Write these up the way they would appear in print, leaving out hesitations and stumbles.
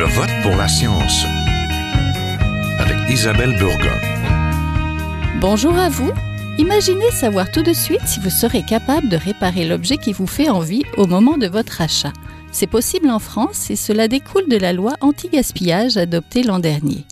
Je vote pour la science avec Isabelle Burgon. Bonjour à vous. Imaginez savoir tout de suite si vous serez capable de réparer l'objet qui vous fait envie au moment de votre achat. C'est possible en France et cela découle de la loi anti-gaspillage adoptée l'an dernier.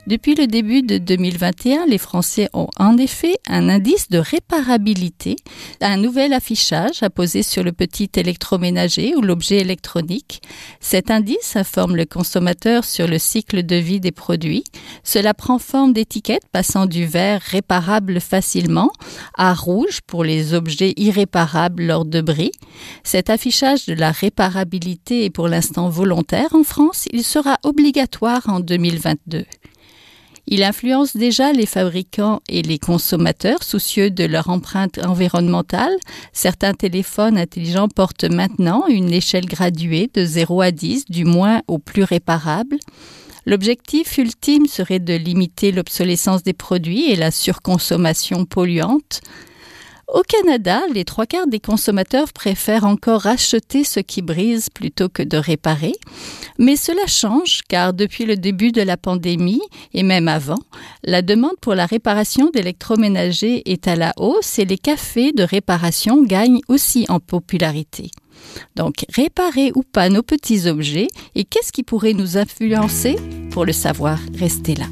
Depuis le début de 2021, les Français ont en effet un indice de réparabilité, un nouvel affichage apposé sur le petit électroménager ou l'objet électronique. Cet indice informe le consommateur sur le cycle de vie des produits. Cela prend forme d'étiquettes passant du vert réparable facilement à rouge pour les objets irréparables lors de bris. Cet affichage de la réparabilité est pour l'instant volontaire en France. Il sera obligatoire en 2022. Il influence déjà les fabricants et les consommateurs soucieux de leur empreinte environnementale. Certains téléphones intelligents portent maintenant une échelle graduée de 0 à 10, du moins au plus réparable. L'objectif ultime serait de limiter l'obsolescence des produits et la surconsommation polluante. Au Canada, les 3/4 des consommateurs préfèrent encore acheter ce qui brise plutôt que de réparer. Mais cela change car depuis le début de la pandémie et même avant, la demande pour la réparation d'électroménagers est à la hausse et les cafés de réparation gagnent aussi en popularité. Donc, réparer ou pas nos petits objets et qu'est-ce qui pourrait nous influencer? Pour le savoir, restez là.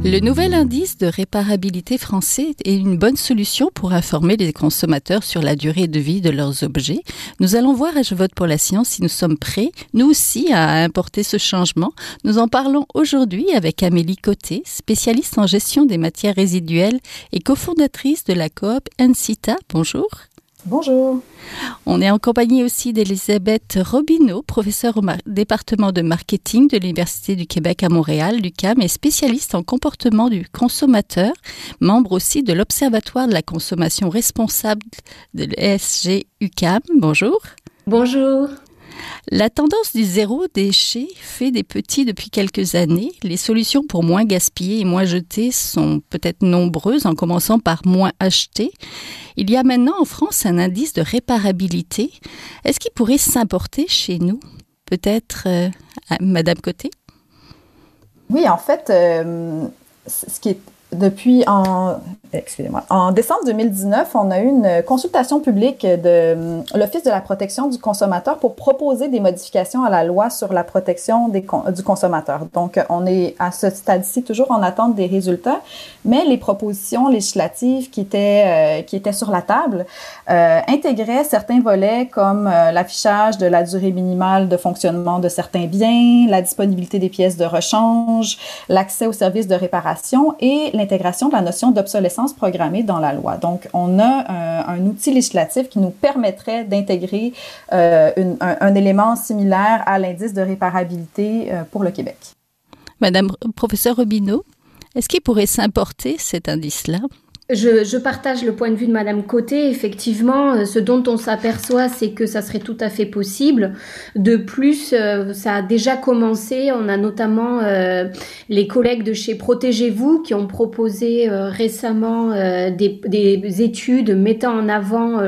Le nouvel indice de réparabilité français est une bonne solution pour informer les consommateurs sur la durée de vie de leurs objets. Nous allons voir à Je vote pour la science si nous sommes prêts, nous aussi, à importer ce changement. Nous en parlons aujourd'hui avec Amélie Côté, spécialiste en gestion des matières résiduelles et cofondatrice de la coop Encita. Bonjour. Bonjour. On est en compagnie aussi d'Elisabeth Robineau, professeure au département de marketing de l'Université du Québec à Montréal, l'UQAM, et spécialiste en comportement du consommateur, membre aussi de l'Observatoire de la consommation responsable de l'ESG UQAM. Bonjour. Bonjour. La tendance du zéro déchet fait des petits depuis quelques années. Les solutions pour moins gaspiller et moins jeter sont peut-être nombreuses, en commençant par moins acheter. Il y a maintenant en France un indice de réparabilité. Est-ce qu'il pourrait s'importer chez nous? Peut-être Madame Côté? Oui, en fait, ce qui est en décembre 2019, on a eu une consultation publique de l'Office de la protection du consommateur pour proposer des modifications à la loi sur la protection du consommateur. Donc, on est à ce stade-ci toujours en attente des résultats, mais les propositions législatives qui étaient sur la table intégraient certains volets comme l'affichage de la durée minimale de fonctionnement de certains biens, la disponibilité des pièces de rechange, l'accès aux services de réparation et l'intégration de la notion d'obsolescence programmée dans la loi. Donc, on a un outil législatif qui nous permettrait d'intégrer un élément similaire à l'indice de réparabilité pour le Québec. Madame professeure Robineau, est-ce qu'il pourrait s'importer cet indice-là? Je partage le point de vue de Madame Côté. Effectivement, ce dont on s'aperçoit, c'est que ça serait tout à fait possible. De plus, ça a déjà commencé. On a notamment les collègues de chez Protégez-vous qui ont proposé récemment des études mettant en avant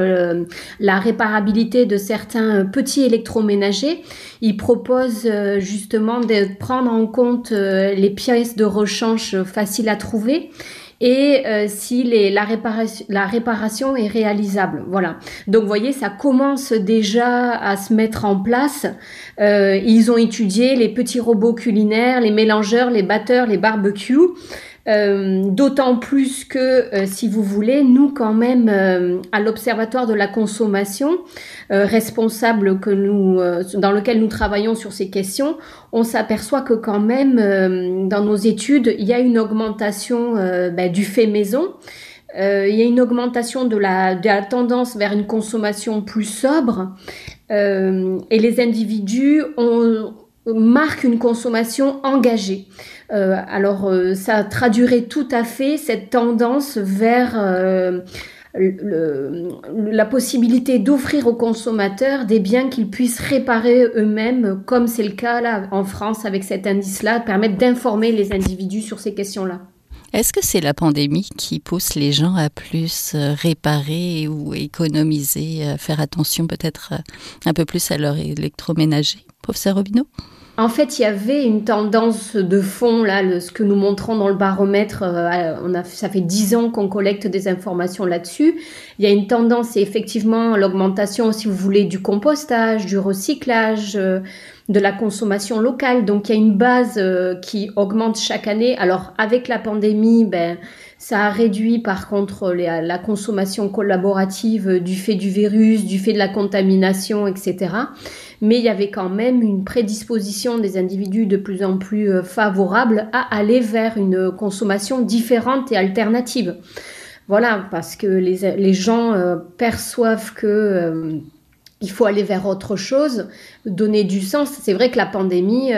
la réparabilité de certains petits électroménagers. Ils proposent justement de prendre en compte les pièces de rechange faciles à trouver et si la réparation est réalisable. Voilà. Donc, vous voyez, ça commence déjà à se mettre en place. Ils ont étudié les petits robots culinaires, les mélangeurs, les batteurs, les barbecues. D'autant plus que, si vous voulez, nous quand même, à l'Observatoire de la consommation, responsable dans lequel nous travaillons sur ces questions, on s'aperçoit que quand même, dans nos études, il y a une augmentation du fait maison. Il y a une augmentation de la tendance vers une consommation plus sobre, et les individus marquent une consommation engagée. Ça traduirait tout à fait cette tendance vers la possibilité d'offrir aux consommateurs des biens qu'ils puissent réparer eux-mêmes, comme c'est le cas là en France avec cet indice-là, permettre d'informer les individus sur ces questions-là. Est-ce que c'est la pandémie qui pousse les gens à plus réparer ou économiser, faire attention peut-être un peu plus à leur électroménager, professeur Robineau? En fait, il y avait une tendance de fond, là, ce que nous montrons dans le baromètre, ça fait 10 ans qu'on collecte des informations là-dessus. Il y a une tendance, c'est effectivement l'augmentation, si vous voulez, du compostage, du recyclage, de la consommation locale. Donc, il y a une base qui augmente chaque année. Alors, avec la pandémie, ça a réduit par contre la consommation collaborative du fait du virus, du fait de la contamination, etc. Mais il y avait quand même une prédisposition des individus de plus en plus favorable à aller vers une consommation différente et alternative. Voilà, parce que les gens perçoivent que il faut aller vers autre chose, donner du sens. C'est vrai que la pandémie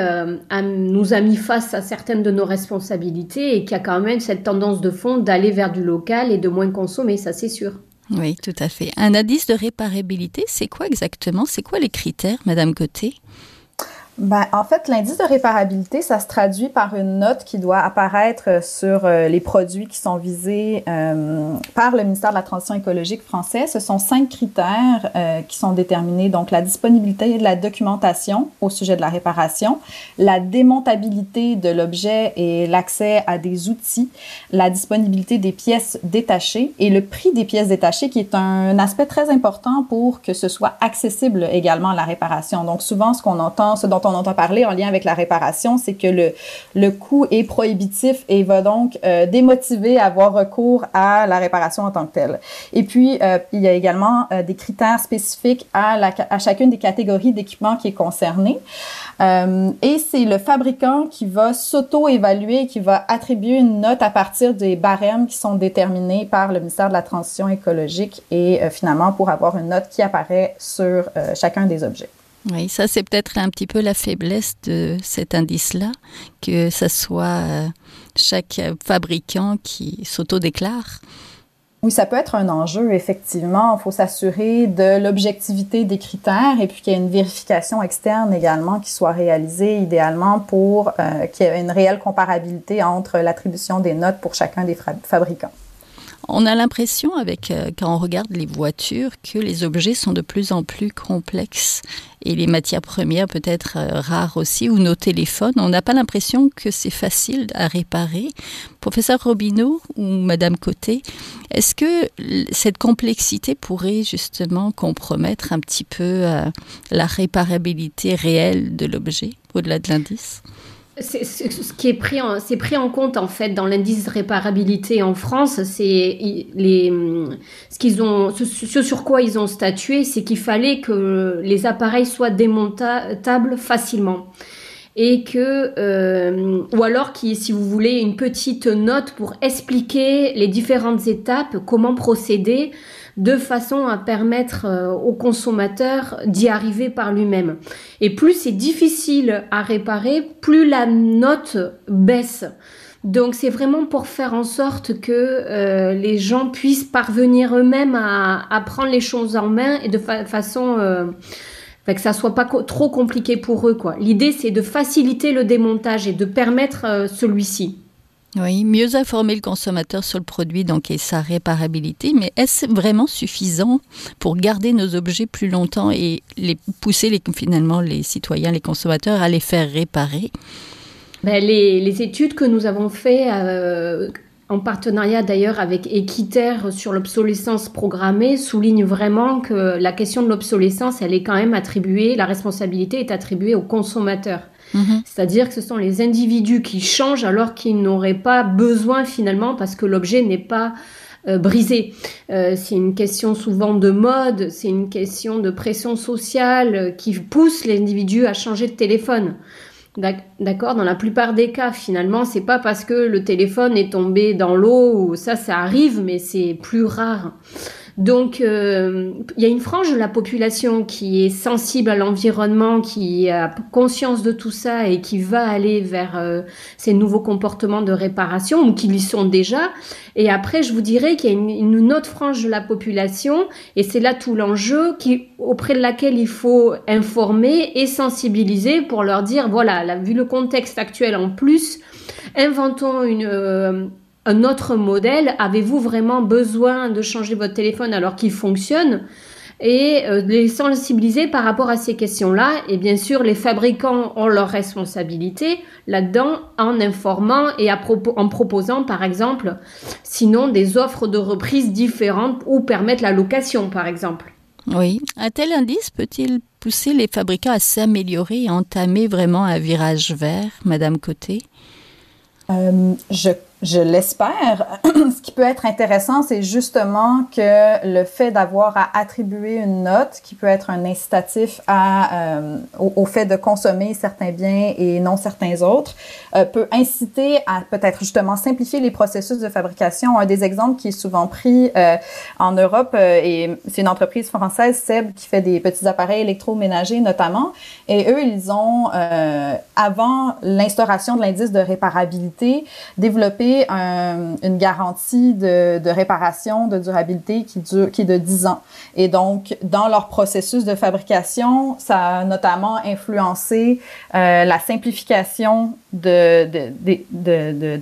nous a mis face à certaines de nos responsabilités et qu'il y a quand même cette tendance de fond d'aller vers du local et de moins consommer, ça c'est sûr. Oui, tout à fait. Un indice de réparabilité, c'est quoi exactement? C'est quoi les critères, Madame Côté? En fait, l'indice de réparabilité, ça se traduit par une note qui doit apparaître sur les produits qui sont visés par le ministère de la Transition écologique français. Ce sont 5 critères qui sont déterminés. Donc, la disponibilité de la documentation au sujet de la réparation, la démontabilité de l'objet et l'accès à des outils, la disponibilité des pièces détachées et le prix des pièces détachées qui est un aspect très important pour que ce soit accessible également à la réparation. Donc, souvent, ce dont on entend parler en lien avec la réparation, c'est que le coût est prohibitif et va donc démotiver à avoir recours à la réparation en tant que telle. Et puis, il y a également des critères spécifiques à chacune des catégories d'équipements qui est concernée. Et c'est le fabricant qui va s'auto-évaluer et qui va attribuer une note à partir des barèmes qui sont déterminés par le ministère de la Transition écologique et finalement pour avoir une note qui apparaît sur chacun des objets. Oui, ça c'est peut-être un petit peu la faiblesse de cet indice-là, que ça soit chaque fabricant qui s'auto-déclare. Oui, ça peut être un enjeu, effectivement. Il faut s'assurer de l'objectivité des critères et puis qu'il y ait une vérification externe également qui soit réalisée idéalement pour qu'il y ait une réelle comparabilité entre l'attribution des notes pour chacun des fabricants. On a l'impression, quand on regarde les voitures, que les objets sont de plus en plus complexes et les matières premières peut-être rares aussi, ou nos téléphones. On n'a pas l'impression que c'est facile à réparer. Professeur Robineau ou Madame Côté, est-ce que cette complexité pourrait justement compromettre un petit peu la réparabilité réelle de l'objet au-delà de l'indice ? C'est ce qui est pris en compte en fait dans l'indice de réparabilité en France, c'est ce sur quoi ils ont statué, c'est qu'il fallait que les appareils soient démontables facilement et que ou alors si vous voulez une petite note pour expliquer les différentes étapes, comment procéder de façon à permettre au consommateur d'y arriver par lui-même. Et plus c'est difficile à réparer, plus la note baisse. Donc c'est vraiment pour faire en sorte que les gens puissent parvenir eux-mêmes à prendre les choses en main et de façon que ça soit pas trop compliqué pour eux, quoi. L'idée c'est de faciliter le démontage et de permettre celui-ci. Oui, mieux informer le consommateur sur le produit donc, et sa réparabilité, mais est-ce vraiment suffisant pour garder nos objets plus longtemps et pousser finalement les citoyens, les consommateurs à les faire réparer? Les études que nous avons faites en partenariat d'ailleurs avec Équiterre sur l'obsolescence programmée soulignent vraiment que la question de l'obsolescence, elle est quand même attribuée, la responsabilité est attribuée aux consommateurs. C'est-à-dire que ce sont les individus qui changent alors qu'ils n'auraient pas besoin finalement parce que l'objet n'est pas brisé. C'est une question souvent de mode, c'est une question de pression sociale qui pousse l'individu à changer de téléphone. D'accord, dans la plupart des cas, finalement, c'est pas parce que le téléphone est tombé dans l'eau ou ça arrive, mais c'est plus rare. Donc, il y a une frange de la population qui est sensible à l'environnement, qui a conscience de tout ça et qui va aller vers ces nouveaux comportements de réparation ou qui y sont déjà. Et après, je vous dirais qu'il y a une autre frange de la population, et c'est là tout l'enjeu, auprès de laquelle il faut informer et sensibiliser pour leur dire, voilà, là, vu le contexte actuel en plus, inventons un autre modèle. Avez-vous vraiment besoin de changer votre téléphone alors qu'il fonctionne? Et les sensibiliser par rapport à ces questions-là. Et bien sûr, les fabricants ont leur responsabilité là-dedans en informant et en proposant, par exemple, sinon des offres de reprise différentes ou permettre la location, par exemple. Oui. Un tel indice peut-il pousser les fabricants à s'améliorer et entamer vraiment un virage vert, Madame Côté? Je l'espère. Ce qui peut être intéressant, c'est justement que le fait d'avoir à attribuer une note qui peut être un incitatif au fait de consommer certains biens et non certains autres, peut inciter à peut-être justement simplifier les processus de fabrication. Un des exemples qui est souvent pris en Europe, et c'est une entreprise française, Seb, qui fait des petits appareils électroménagers notamment, et eux, ils ont, avant l'instauration de l'indice de réparabilité, développé une garantie de réparation, de durabilité qui est de 10 ans. Et donc, dans leur processus de fabrication, ça a notamment influencé la simplification de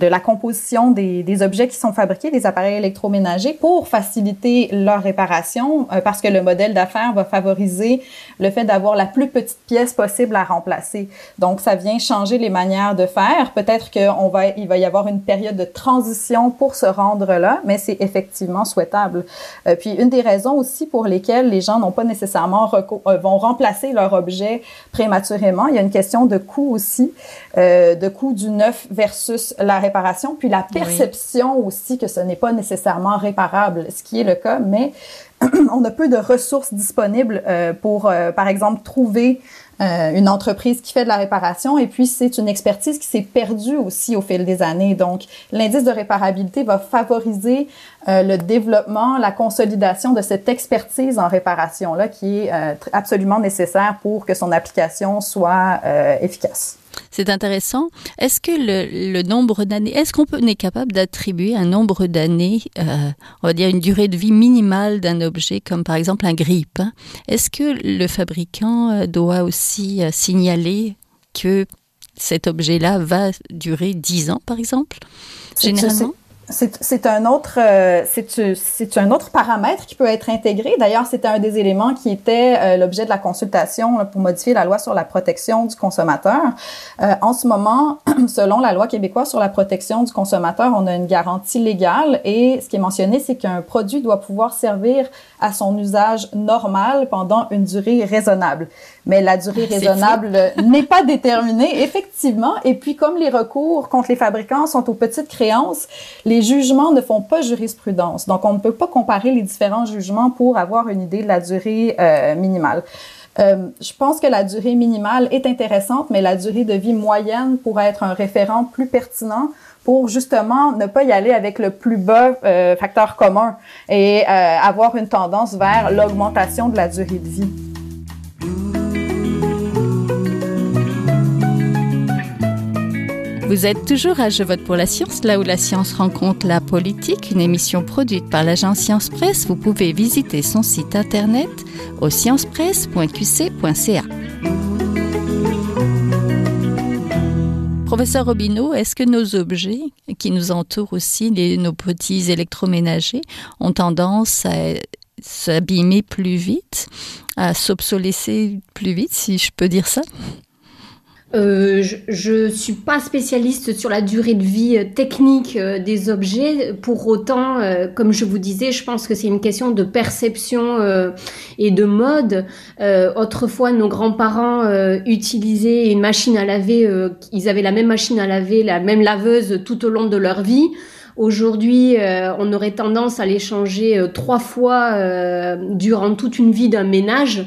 la composition des objets qui sont fabriqués, des appareils électroménagers, pour faciliter leur réparation, parce que le modèle d'affaires va favoriser le fait d'avoir la plus petite pièce possible à remplacer. Donc, ça vient changer les manières de faire. Peut-être qu'il va y avoir une période de transition pour se rendre là, mais c'est effectivement souhaitable. Puis, une des raisons aussi pour lesquelles les gens n'ont pas nécessairement vont remplacer leur objet prématurément, il y a une question de coût aussi, de coût du neuf versus la réparation, puis la perception aussi que ce n'est pas nécessairement réparable, ce qui est le cas, mais on a peu de ressources disponibles pour, par exemple, trouver une entreprise qui fait de la réparation, et puis c'est une expertise qui s'est perdue aussi au fil des années. Donc, l'indice de réparabilité va favoriser le développement, la consolidation de cette expertise en réparation-là qui est absolument nécessaire pour que son application soit efficace. C'est intéressant. Est-ce que le nombre d'années, est-ce qu'on est capable d'attribuer un nombre d'années, on va dire une durée de vie minimale d'un objet, comme par exemple un grille-pain? Est-ce que le fabricant doit aussi signaler que cet objet-là va durer 10 ans, par exemple, généralement? C'est un autre paramètre qui peut être intégré. D'ailleurs, c'était un des éléments qui était l'objet de la consultation pour modifier la loi sur la protection du consommateur. En ce moment, selon la loi québécoise sur la protection du consommateur, on a une garantie légale, et ce qui est mentionné, c'est qu'un produit doit pouvoir servir à son usage normal pendant une durée raisonnable. Mais la durée raisonnable n'est pas déterminée, effectivement. Et puis, comme les recours contre les fabricants sont aux petites créances, les jugements ne font pas jurisprudence. Donc, on ne peut pas comparer les différents jugements pour avoir une idée de la durée minimale. Je pense que la durée minimale est intéressante, mais la durée de vie moyenne pourrait être un référent plus pertinent pour justement ne pas y aller avec le plus bas facteur commun et avoir une tendance vers l'augmentation de la durée de vie. Vous êtes toujours à Je vote pour la science, là où la science rencontre la politique, une émission produite par l'agence Science Presse. Vous pouvez visiter son site internet au sciencepresse.qc.ca. Professeur Robineau, est-ce que nos objets qui nous entourent aussi, nos petits électroménagers, ont tendance à s'abîmer plus vite, à s'obsolescer plus vite, si je peux dire ça? Je suis pas spécialiste sur la durée de vie technique des objets. Pour autant, comme je vous disais, je pense que c'est une question de perception et de mode. Autrefois, nos grands-parents utilisaient une machine à laver. Ils avaient la même machine à laver, la même laveuse tout au long de leur vie. Aujourd'hui, on aurait tendance à les changer 3 fois durant toute une vie d'un ménage.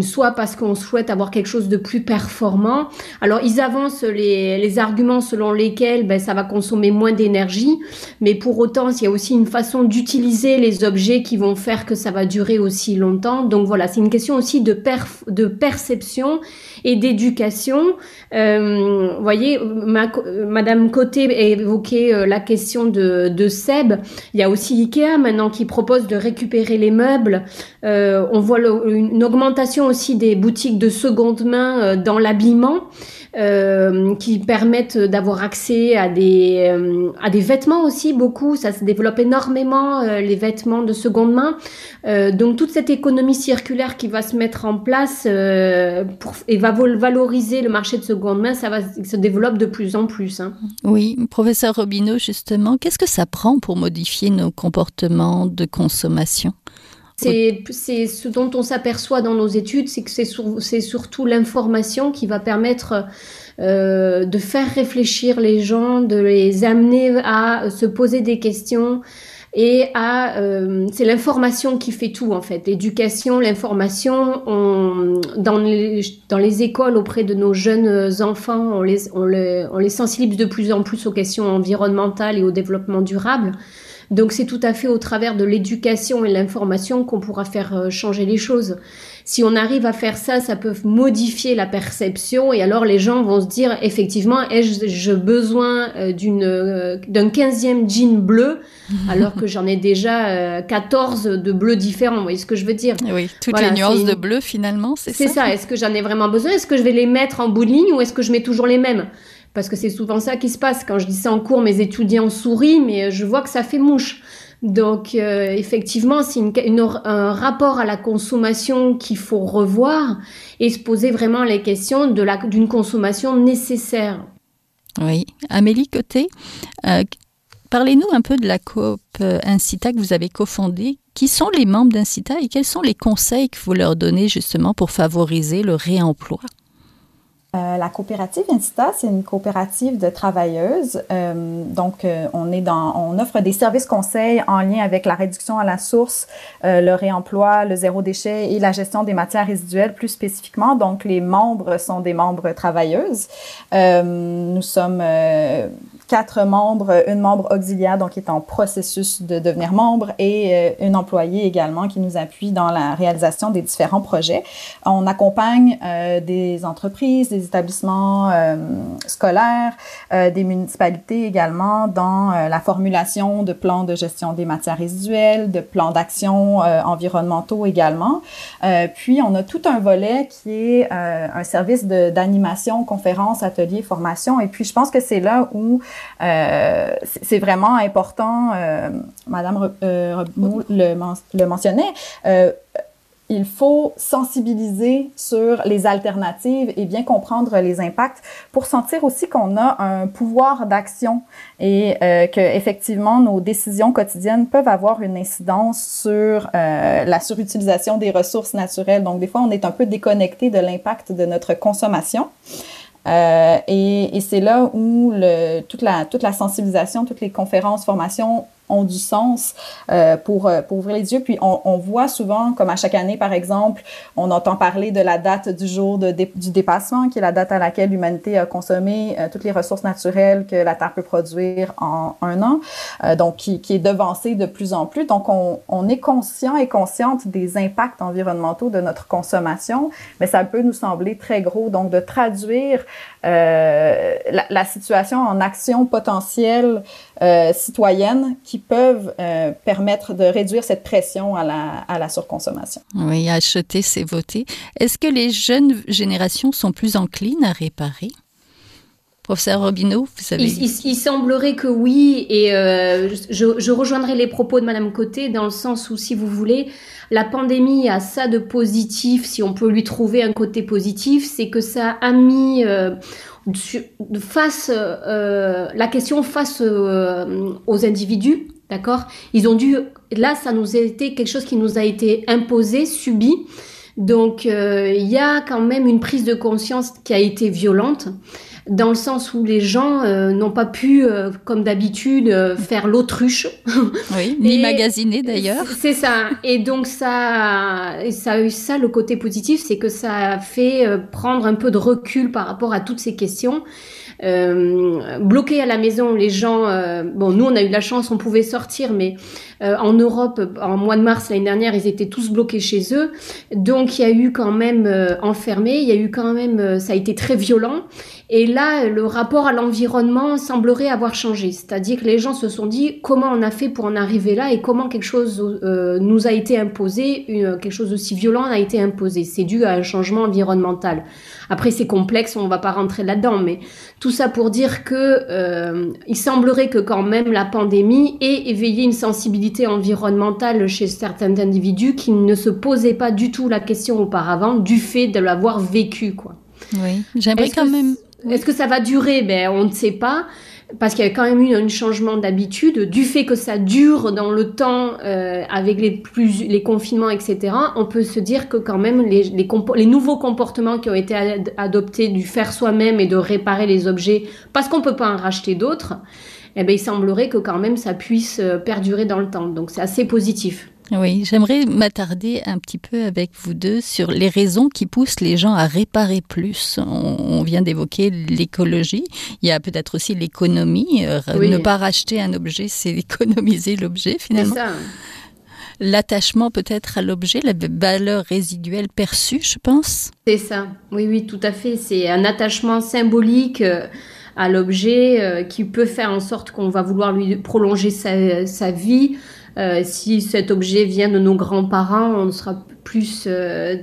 soit parce qu'on souhaite avoir quelque chose de plus performant. Alors ils avancent les arguments selon lesquels ça va consommer moins d'énergie, mais pour autant il y a aussi une façon d'utiliser les objets qui vont faire que ça va durer aussi longtemps. Donc voilà, c'est une question aussi de perception et d'éducation. Vous voyez, Madame Côté évoquait la question de Seb. Il y a aussi Ikea maintenant qui propose de récupérer les meubles. On voit une augmentation aussi des boutiques de seconde main dans l'habillement, qui permettent d'avoir accès à des vêtements aussi, beaucoup. Ça se développe énormément, les vêtements de seconde main. Donc toute cette économie circulaire qui va se mettre en place et va valoriser le marché de seconde main, ça se développe de plus en plus. Hein. Oui, professeur Robineau, justement, qu'est-ce que ça prend pour modifier nos comportements de consommation ? C'est ce dont on s'aperçoit dans nos études, c'est que c'est surtout l'information qui va permettre de faire réfléchir les gens, de les amener à se poser des questions. Et c'est l'information qui fait tout en fait. L'éducation, l'information, dans les écoles auprès de nos jeunes enfants, on les sensibilise de plus en plus aux questions environnementales et au développement durable. Donc c'est tout à fait au travers de l'éducation et l'information qu'on pourra faire changer les choses. Si on arrive à faire ça, ça peut modifier la perception et alors les gens vont se dire effectivement, ai-je besoin d'un 15e jean bleu alors que j'en ai déjà 14 de bleus différents, vous voyez ce que je veux dire? Oui, toutes les nuances de bleu finalement, c'est ça. C'est ça, est-ce que j'en ai vraiment besoin? Est-ce que je vais les mettre en bout de ligne ou est-ce que je mets toujours les mêmes? Parce que c'est souvent ça qui se passe. Quand je dis ça en cours, mes étudiants sourient, mais je vois que ça fait mouche. Donc, effectivement, c'est un rapport à la consommation qu'il faut revoir et se poser vraiment les questions d'une consommation nécessaire. Oui. Amélie Côté, parlez-nous un peu de la coop Incita que vous avez cofondée. Qui sont les membres d'Incita et quels sont les conseils que vous leur donnez justement pour favoriser le réemploi? La coopérative Incita, c'est une coopérative de travailleuses. On offre des services conseils en lien avec la réduction à la source, le réemploi, le zéro déchet et la gestion des matières résiduelles plus spécifiquement. Donc, les membres sont des membres travailleuses. Nous sommes 4 membres, une membre auxiliaire, donc qui est en processus de devenir membre, et une employée également qui nous appuie dans la réalisation des différents projets. On accompagne des entreprises, des établissements scolaires, des municipalités également dans la formulation de plans de gestion des matières résiduelles, de plans d'action environnementaux également. Puis, on a tout un volet qui est un service d'animation, conférences, ateliers, formation. Et puis, je pense que c'est là où c'est vraiment important, Madame Robineau le mentionnait, il faut sensibiliser sur les alternatives et bien comprendre les impacts pour sentir aussi qu'on a un pouvoir d'action et que effectivement nos décisions quotidiennes peuvent avoir une incidence sur la surutilisation des ressources naturelles. Donc des fois on est un peu déconnecté de l'impact de notre consommation. Et c'est là où toute la sensibilisation, toutes les conférences, formations ont du sens pour ouvrir les yeux. Puis on voit souvent, comme à chaque année par exemple, on entend parler de la date du jour du dépassement, qui est la date à laquelle l'humanité a consommé toutes les ressources naturelles que la Terre peut produire en un an, donc qui est devancée de plus en plus. Donc on est conscient et consciente des impacts environnementaux de notre consommation, mais ça peut nous sembler très gros. Donc de traduire la situation en actions potentielles citoyennes qui peuvent permettre de réduire cette pression à la surconsommation. Oui, acheter, c'est voter. Est-ce que les jeunes générations sont plus enclines à réparer? Professeur Robineau, vous savez... Il semblerait que oui, et je rejoindrai les propos de Madame Côté dans le sens où, si vous voulez, la pandémie a ça de positif, si on peut lui trouver un côté positif, c'est que ça a mis la question face aux individus, d'accord? Ils ont dû... Là, ça nous a été quelque chose qui nous a été imposé, subi. Donc, il y a quand même une prise de conscience qui a été violente. dans le sens où les gens n'ont pas pu, comme d'habitude, faire l'autruche. Oui, ni magasiner d'ailleurs. C'est ça. Et donc ça a eu ça, le côté positif, c'est que ça a fait prendre un peu de recul par rapport à toutes ces questions. Bloqués à la maison, les gens, nous on a eu de la chance, on pouvait sortir, mais en Europe, en mois de mars l'année dernière, ils étaient tous bloqués chez eux, donc il y a eu quand même enfermés, il y a eu quand même, ça a été très violent, et là le rapport à l'environnement semblerait avoir changé, c'est-à-dire que les gens se sont dit comment on a fait pour en arriver là et comment quelque chose nous a été imposé, quelque chose aussi violent a été imposé, c'est dû à un changement environnemental. Après c'est complexe, on va pas rentrer là-dedans, mais tout ça pour dire que il semblerait que quand même la pandémie ait éveillé une sensibilité environnementale chez certains individus qui ne se posaient pas du tout la question auparavant du fait de l'avoir vécu, quoi. Oui, j'aimerais quand même... Est-ce que ça va durer? On ne sait pas. Parce qu'il y a quand même eu un changement d'habitude, du fait que ça dure dans le temps avec les confinements, etc. On peut se dire que quand même les nouveaux comportements qui ont été adoptés du faire soi-même et de réparer les objets, parce qu'on peut pas en racheter d'autres, il semblerait que quand même ça puisse perdurer dans le temps. Donc c'est assez positif. Oui, j'aimerais m'attarder un petit peu avec vous deux sur les raisons qui poussent les gens à réparer plus. On vient d'évoquer l'écologie. Il y a peut-être aussi l'économie. Oui. Ne pas racheter un objet, c'est économiser l'objet finalement. C'est ça. L'attachement peut-être à l'objet, la valeur résiduelle perçue, je pense. C'est ça. Oui, tout à fait. C'est un attachement symbolique à l'objet qui peut faire en sorte qu'on va vouloir lui prolonger sa vie. Si cet objet vient de nos grands-parents, on sera plus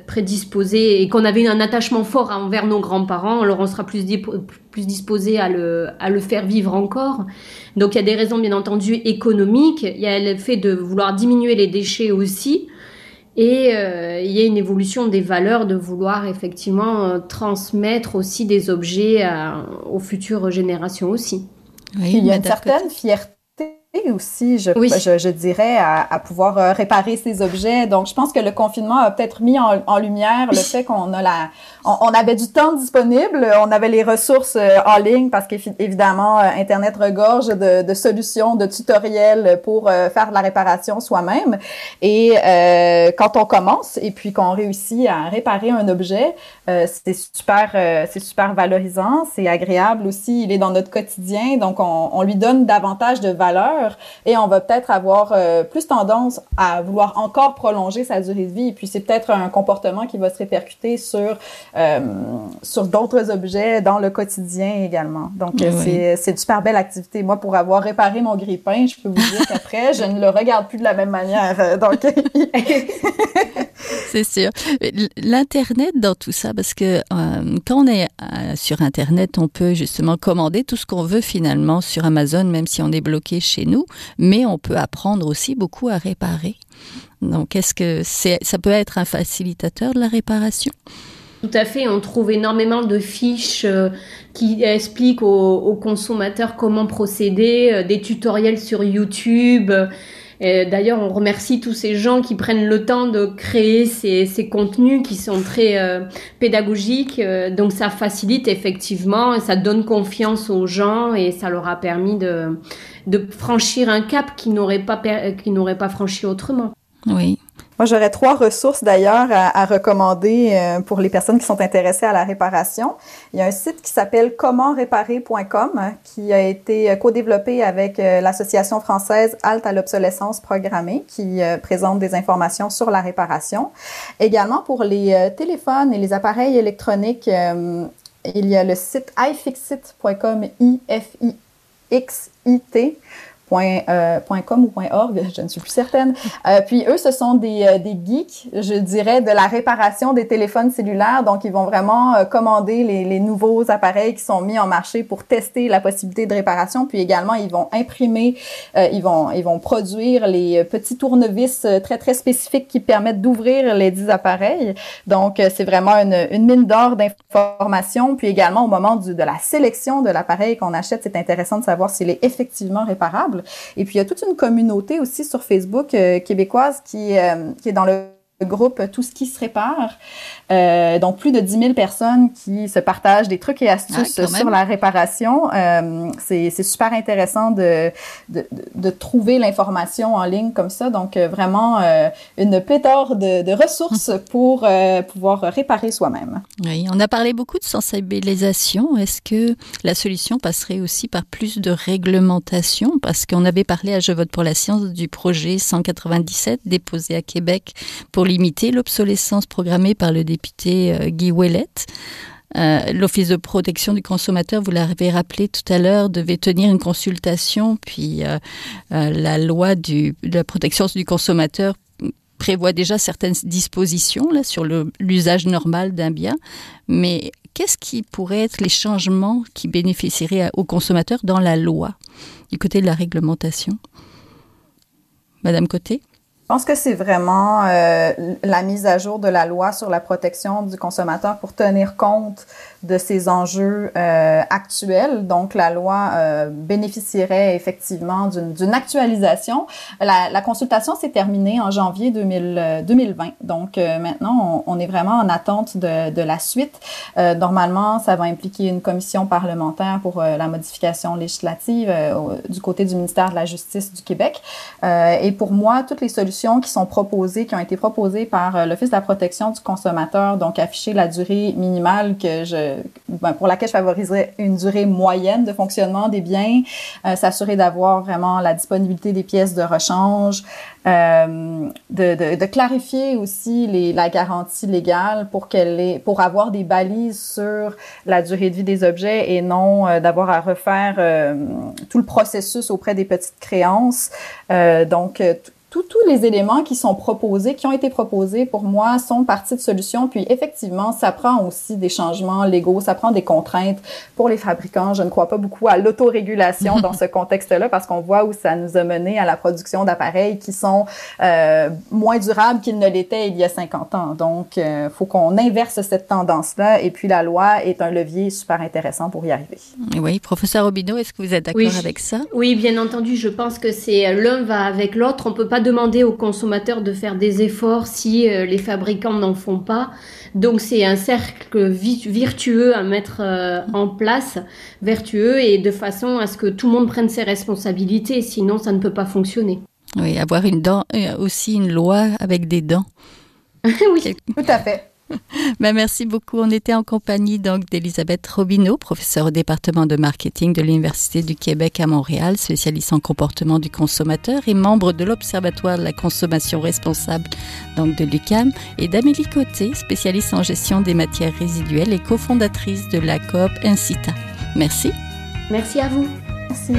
prédisposé, et qu'on avait un attachement fort envers nos grands-parents, alors on sera plus disposé à le faire vivre encore. Donc il y a des raisons bien entendu économiques, il y a le fait de vouloir diminuer les déchets aussi, et il y a une évolution des valeurs, de vouloir effectivement transmettre aussi des objets aux futures générations aussi. Oui, il y a une certaine fierté aussi, je dirais, à pouvoir réparer ces objets. Donc, je pense que le confinement a peut-être mis en lumière le fait qu'on a on avait du temps disponible, on avait les ressources en ligne parce qu'évidemment, Internet regorge de solutions, de tutoriels pour faire de la réparation soi-même. Et quand on commence et puis qu'on réussit à réparer un objet, c'est super valorisant, c'est agréable aussi, il est dans notre quotidien, donc on lui donne davantage de valeur et on va peut-être avoir plus tendance à vouloir encore prolonger sa durée de vie. Et puis c'est peut-être un comportement qui va se répercuter sur d'autres objets dans le quotidien également. Donc c'est une super belle activité. Moi, pour avoir réparé mon grille-pain, je peux vous dire qu'après, je ne le regarde plus de la même manière. Donc c'est sûr. L'Internet dans tout ça, parce que quand on est sur Internet, on peut justement commander tout ce qu'on veut finalement sur Amazon, même si on est bloqué chez nous, mais on peut apprendre aussi beaucoup à réparer. Donc, est-ce que ça peut être un facilitateur de la réparation? Tout à fait, on trouve énormément de fiches qui expliquent aux consommateurs comment procéder, des tutoriels sur YouTube. D'ailleurs, on remercie tous ces gens qui prennent le temps de créer ces contenus qui sont très pédagogiques. Donc, ça facilite effectivement et ça donne confiance aux gens et ça leur a permis de franchir un cap qu'ils n'auraient pas franchi autrement. Oui. Moi, j'aurais 3 ressources d'ailleurs à recommander pour les personnes qui sont intéressées à la réparation. Il y a un site qui s'appelle commentreparer.com qui a été co-développé avec l'association française Halte à l'obsolescence programmée qui présente des informations sur la réparation. Également pour les téléphones et les appareils électroniques, il y a le site ifixit.com, IFIXIT. .com ou .org, je ne suis plus certaine. Puis eux, ce sont des geeks, je dirais, de la réparation des téléphones cellulaires. Donc, ils vont vraiment commander les nouveaux appareils qui sont mis en marché pour tester la possibilité de réparation. Puis également, ils vont imprimer, ils vont produire les petits tournevis très, très spécifiques qui permettent d'ouvrir les 10 appareils. Donc, c'est vraiment une mine d'or d'informations. Puis également, au moment de la sélection de l'appareil qu'on achète, c'est intéressant de savoir s'il est effectivement réparable. Et puis, il y a toute une communauté aussi sur Facebook québécoise qui est dans le groupe Tout ce qui se répare. Donc, plus de 10 000 personnes qui se partagent des trucs et astuces sur la réparation. C'est super intéressant de trouver l'information en ligne comme ça. Donc, vraiment, une pléthore de ressources pour pouvoir réparer soi-même. Oui, on a parlé beaucoup de sensibilisation. Est-ce que la solution passerait aussi par plus de réglementation? Parce qu'on avait parlé à Je vote pour la science du projet 197 déposé à Québec pour limiter l'obsolescence programmée par le député Guy Ouellette. L'Office de protection du consommateur, vous l'avez rappelé tout à l'heure, devait tenir une consultation, puis la loi de la protection du consommateur prévoit déjà certaines dispositions là, sur l'usage normal d'un bien, mais qu'est-ce qui pourrait être les changements qui bénéficieraient aux consommateurs dans la loi, du côté de la réglementation? Madame Côté? Je pense que c'est vraiment la mise à jour de la loi sur la protection du consommateur pour tenir compte de ces enjeux actuels. Donc, la loi bénéficierait effectivement d'une actualisation. La consultation s'est terminée en janvier 2020. Donc, maintenant, on est vraiment en attente de la suite. Normalement, ça va impliquer une commission parlementaire pour la modification législative du côté du ministère de la Justice du Québec. Et pour moi, toutes les solutions qui sont proposées, qui ont été proposées par l'Office de la protection du consommateur, donc afficher la durée minimale pour laquelle je favoriserais une durée moyenne de fonctionnement des biens, s'assurer d'avoir vraiment la disponibilité des pièces de rechange, de clarifier aussi la garantie légale pour avoir des balises sur la durée de vie des objets et non d'avoir à refaire tout le processus auprès des petites créances. Donc, tous les éléments qui ont été proposés, pour moi, sont partie de solutions. Puis, effectivement, ça prend aussi des changements légaux, ça prend des contraintes pour les fabricants. Je ne crois pas beaucoup à l'autorégulation dans ce contexte-là parce qu'on voit où ça nous a mené à la production d'appareils qui sont moins durables qu'ils ne l'étaient il y a 50 ans. Donc, faut qu'on inverse cette tendance-là. Et puis, la loi est un levier super intéressant pour y arriver. Oui, professeur Robineau, est-ce que vous êtes d'accord avec ça? Oui, bien entendu. Je pense que l'un va avec l'autre. On peut pas demander aux consommateurs de faire des efforts si les fabricants n'en font pas. Donc, c'est un cercle virtueux à mettre en place, vertueux, et de façon à ce que tout le monde prenne ses responsabilités. Sinon, ça ne peut pas fonctionner. Oui, avoir aussi une loi avec des dents. Oui, tout à fait. Merci beaucoup. On était en compagnie donc d'Elisabeth Robineau, professeure au département de marketing de l'Université du Québec à Montréal, spécialiste en comportement du consommateur et membre de l'Observatoire de la consommation responsable donc de l'UQAM, et d'Amélie Côté, spécialiste en gestion des matières résiduelles et cofondatrice de la coop Incita. Merci. Merci à vous. Merci.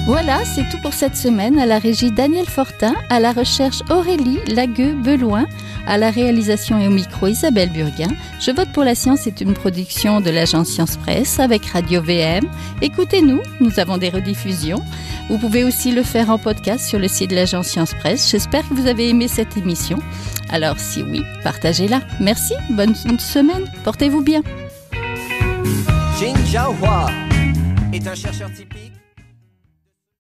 Voilà, c'est tout pour cette semaine. À la régie Daniel Fortin, à la recherche Aurélie Lagueux-Beloin, à la réalisation et au micro Isabelle Burguin. Je vote pour la science est une production de l'agence Science Presse avec Radio VM. Écoutez-nous, nous avons des rediffusions. Vous pouvez aussi le faire en podcast sur le site de l'agence Science Presse. J'espère que vous avez aimé cette émission. Alors si oui, partagez-la. Merci, bonne semaine, portez-vous bien. Jin Jiahua est un chercheur typique.